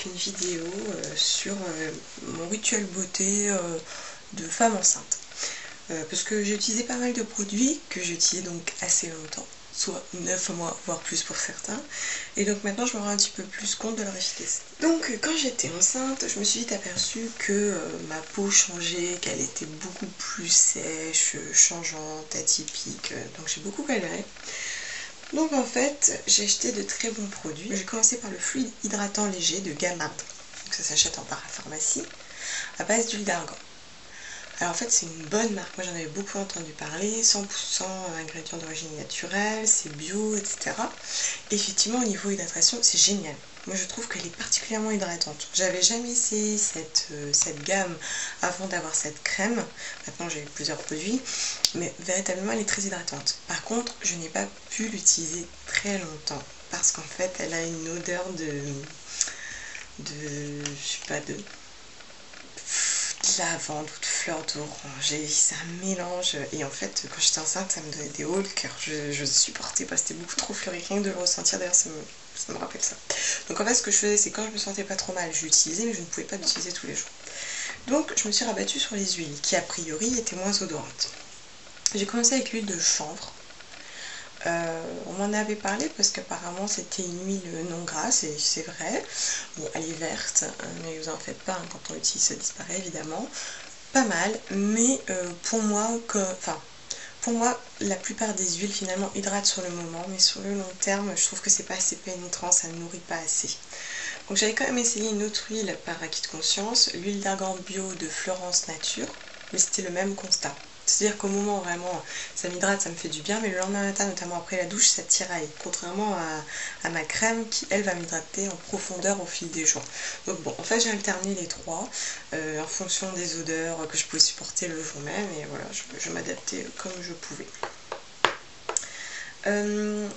avec une vidéo sur mon rituel beauté de femme enceinte. Parce que j'ai utilisé pas mal de produits que j'ai utilisés donc assez longtemps, soit 9 mois, voire plus pour certains. Et donc maintenant je me rends un petit peu plus compte de leur efficacité. Donc quand j'étais enceinte, je me suis vite aperçue que ma peau changeait, qu'elle était beaucoup plus sèche, changeante, atypique. Donc j'ai beaucoup galéré. Donc en fait, j'ai acheté de très bons produits. J'ai commencé par le fluide hydratant léger de Gamard. Donc ça s'achète en parapharmacie, à base d'huile d'argan. Alors en fait c'est une bonne marque, moi j'en avais beaucoup entendu parler, 100% ingrédients d'origine naturelle, c'est bio, etc. Et effectivement au niveau hydratation c'est génial. Moi je trouve qu'elle est particulièrement hydratante. J'avais jamais essayé cette gamme avant d'avoir cette crème. Maintenant j'ai eu plusieurs produits, mais véritablement elle est très hydratante. Par contre je n'ai pas pu l'utiliser très longtemps parce qu'en fait elle a une odeur je sais pas, de lavande ou de fleurs d'orange, et c'est un mélange, et en fait quand j'étais enceinte ça me donnait des hauts le cœur, je supportais pas, c'était beaucoup trop fleuri, rien que de le ressentir, d'ailleurs ça me rappelle ça. Donc en fait ce que je faisais c'est quand je me sentais pas trop mal je l'utilisais, mais je ne pouvais pas l'utiliser tous les jours. Donc je me suis rabattue sur les huiles qui a priori étaient moins odorantes. J'ai commencé avec l'huile de chanvre. On m'en avait parlé parce qu'apparemment c'était une huile non grasse, et c'est vrai. Bon, elle est verte, mais vous en faites pas, hein, quand on l'utilise ça disparaît évidemment. Pas mal, mais pour moi, la plupart des huiles finalement hydratent sur le moment, mais sur le long terme, je trouve que c'est pas assez pénétrant, ça ne nourrit pas assez. Donc j'avais quand même essayé une autre huile par acquis de conscience, l'huile d'argan bio de Florence Nature, mais c'était le même constat. C'est-à-dire qu'au moment où vraiment ça m'hydrate, ça me fait du bien, mais le lendemain matin, notamment après la douche, ça tiraille. Contrairement à ma crème qui, elle, va m'hydrater en profondeur au fil des jours. Donc bon, en fait, j'ai alterné les trois en fonction des odeurs que je pouvais supporter le jour même. Et voilà, je m'adaptais comme je pouvais.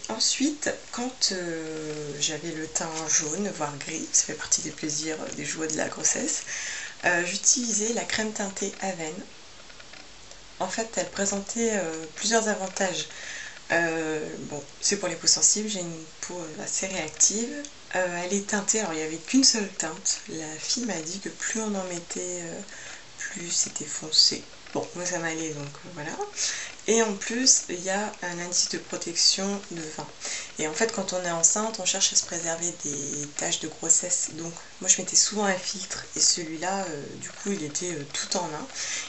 Ensuite, quand j'avais le teint jaune, voire gris, ça fait partie des plaisirs, des joies de la grossesse, j'utilisais la crème teintée Avène. En fait, elle présentait plusieurs avantages. Bon, c'est pour les peaux sensibles, j'ai une peau assez réactive. Elle est teintée, alors il n'y avait qu'une seule teinte. La fille m'a dit que plus on en mettait, plus c'était foncé. Bon, moi ça m'allait, donc voilà. Et en plus, il y a un indice de protection de 20. Et en fait, quand on est enceinte, on cherche à se préserver des taches de grossesse. Donc, moi, je mettais souvent un filtre. Et celui-là, du coup, il était tout en un.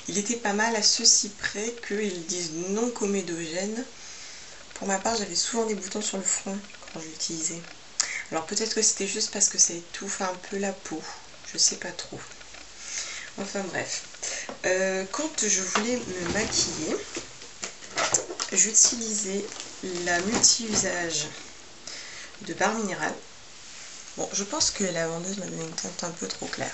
Il était pas mal à ceci près qu'ils disent non comédogène. Pour ma part, j'avais souvent des boutons sur le front quand je l'utilisais. Alors, peut-être que c'était juste parce que ça étouffe un peu la peau. Je sais pas trop. Enfin, bref. Quand je voulais me maquiller, j'utilisais la multi-usage de Barre Minéral. Bon, je pense que la vendeuse m'a donné une teinte un peu trop claire.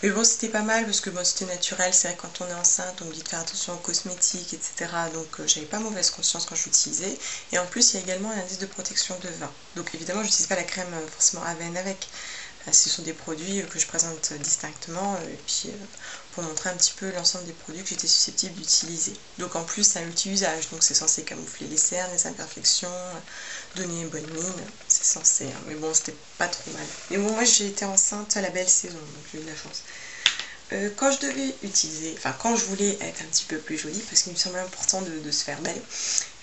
Mais bon, c'était pas mal parce que bon, c'était naturel. C'est vrai que quand on est enceinte, on me dit de faire attention aux cosmétiques, etc. Donc j'avais pas mauvaise conscience quand je l'utilisais. Et en plus, il y a également un indice de protection de 20. Donc évidemment, je n'utilise pas la crème forcément Avène avec. Ce sont des produits que je présente distinctement, et puis pour montrer un petit peu l'ensemble des produits que j'étais susceptible d'utiliser. Donc en plus c'est un multi-usage, donc c'est censé camoufler les cernes, les imperfections, donner une bonne mine, c'est censé, hein. Mais bon, c'était pas trop mal. Mais bon, moi j'ai été enceinte à la belle saison, donc j'ai eu de la chance. Quand je devais utiliser, quand je voulais être un petit peu plus jolie, parce qu'il me semblait important de se faire belle,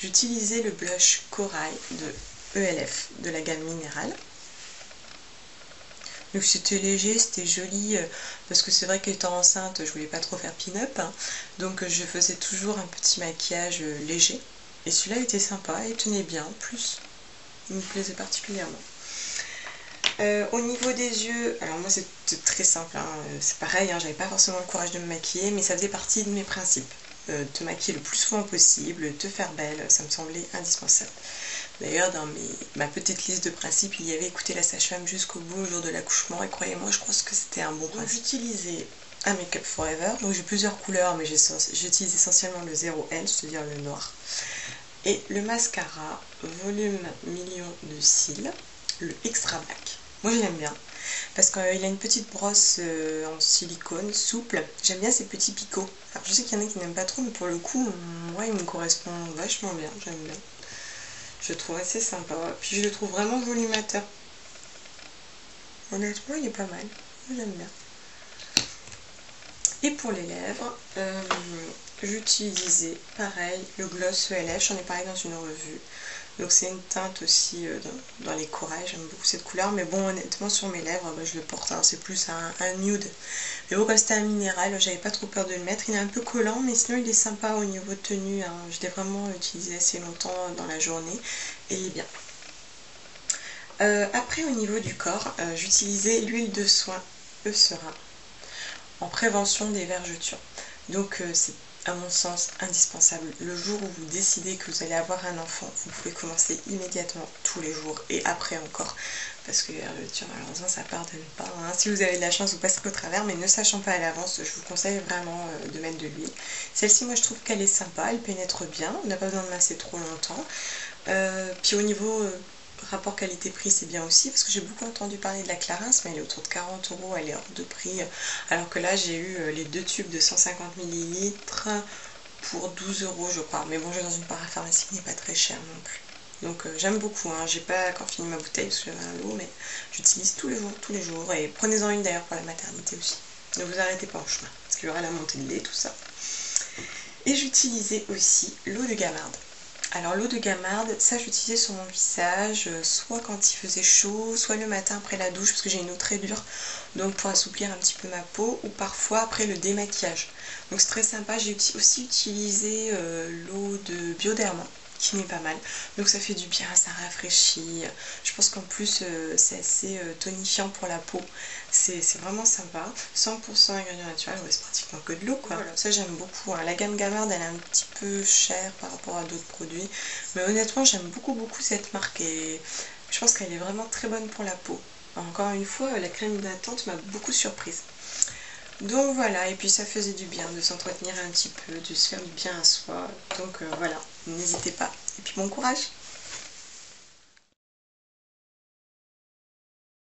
j'utilisais le blush Corail de ELF, de la gamme Minérale. Donc c'était léger, c'était joli, parce que c'est vrai qu'étant enceinte, je voulais pas trop faire pin-up, hein, donc je faisais toujours un petit maquillage léger. Et celui-là était sympa, il tenait bien, en plus, il me plaisait particulièrement. Au niveau des yeux, alors moi c'était très simple, hein, c'est pareil, hein, j'avais pas forcément le courage de me maquiller, mais ça faisait partie de mes principes. Te maquiller le plus souvent possible, te faire belle, ça me semblait indispensable. D'ailleurs, dans ma petite liste de principes, il y avait écouter la sage-femme jusqu'au bout au jour de l'accouchement, et croyez-moi, je pense que c'était un bon principe. J'utilisais un Make-up Forever, donc j'ai plusieurs couleurs, mais j'utilise essentiellement le 0N, c'est-à-dire le noir. Et le mascara Volume Million de Cils, le Extra Black. Moi je l'aime bien, parce qu'il a une petite brosse en silicone souple. J'aime bien ces petits picots. Alors je sais qu'il y en a qui n'aiment pas trop, mais pour le coup, moi il me correspond vachement bien, j'aime bien. Je le trouve assez sympa, puis je le trouve vraiment volumateur. Honnêtement, il est pas mal. J'aime bien. Et pour les lèvres, j'utilisais pareil le gloss ELF, j'en ai parlé dans une revue. Donc c'est une teinte aussi dans les corails, j'aime beaucoup cette couleur. Mais bon, honnêtement, sur mes lèvres, je le porte, hein, c'est plus un nude. Mais bon, comme c'était un minéral, j'avais pas trop peur de le mettre. Il est un peu collant, mais sinon il est sympa au niveau de tenue, hein. Je l'ai vraiment utilisé assez longtemps dans la journée et il est bien. Après, au niveau du corps, j'utilisais l'huile de soin Eucerin en prévention des vergetures. Donc c'est à mon sens indispensable. Le jour où vous décidez que vous allez avoir un enfant, vous pouvez commencer immédiatement, tous les jours et après encore, parce que les vergetures malheureusement ça pardonne pas, hein. Si vous avez de la chance vous passerez au travers, mais ne sachant pas à l'avance, je vous conseille vraiment de mettre de l'huile. Celle-ci, moi je trouve qu'elle est sympa, elle pénètre bien, on n'a pas besoin de masser trop longtemps. Puis au niveau rapport qualité-prix, c'est bien aussi, parce que j'ai beaucoup entendu parler de la Clarins, mais elle est autour de 40 €, elle est hors de prix, alors que là j'ai eu les 2 tubes de 150 ml pour 12 € je crois, mais bon, je vais dans une parapharmacie qui n'est pas très chère non plus. Donc j'aime beaucoup, hein. J'ai pas encore fini ma bouteille parce que j'avais un lot, mais j'utilise tous les jours, et prenez-en une d'ailleurs pour la maternité aussi. Ne vous arrêtez pas en chemin, parce qu'il y aura la montée de lait, tout ça. Et j'utilisais aussi l'eau de Gamarde. Alors l'eau de Gamarde, ça j'utilisais sur mon visage, soit quand il faisait chaud, soit le matin après la douche, parce que j'ai une eau très dure, donc pour assouplir un petit peu ma peau, ou parfois après le démaquillage. Donc c'est très sympa. J'ai aussi utilisé l'eau de Bioderma, qui n'est pas mal. Donc ça fait du bien, ça rafraîchit. Je pense qu'en plus c'est assez tonifiant pour la peau. C'est vraiment sympa. 100% ingrédients naturels, ouais, c'est pratiquement que de l'eau, quoi. Voilà, ça j'aime beaucoup, hein. La gamme Gamarde, elle est un petit peu chère par rapport à d'autres produits. Mais honnêtement, j'aime beaucoup cette marque et je pense qu'elle est vraiment très bonne pour la peau. Encore une fois, la crème hydratante m'a beaucoup surprise. Donc voilà, et puis ça faisait du bien de s'entretenir un petit peu, de se faire du bien à soi. Donc voilà, n'hésitez pas. Et puis bon courage!